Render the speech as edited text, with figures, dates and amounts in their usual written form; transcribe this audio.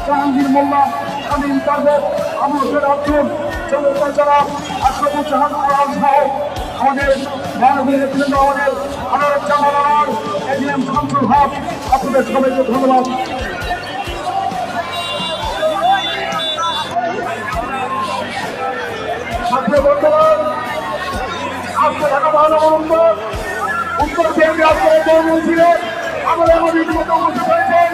জাহাঙ্গীর মোল্লা, শামীম কাদের, আবু হোসেন আব্দুল, যারা আশরাফুল জাহান আলম সহ আমাদের মাননীয় নেতৃবৃন্দ, আমাদের জামানার এজিএম শামসুল হক, আপনাদের সবাইকে ধন্যবাদ। বর্তমান আজকে ঢাকা মহানগর উত্তর কেন্দ্রে আজকে ছিলেন আমাদের ইতিমধ্যে উপস্থিত হয়েছেন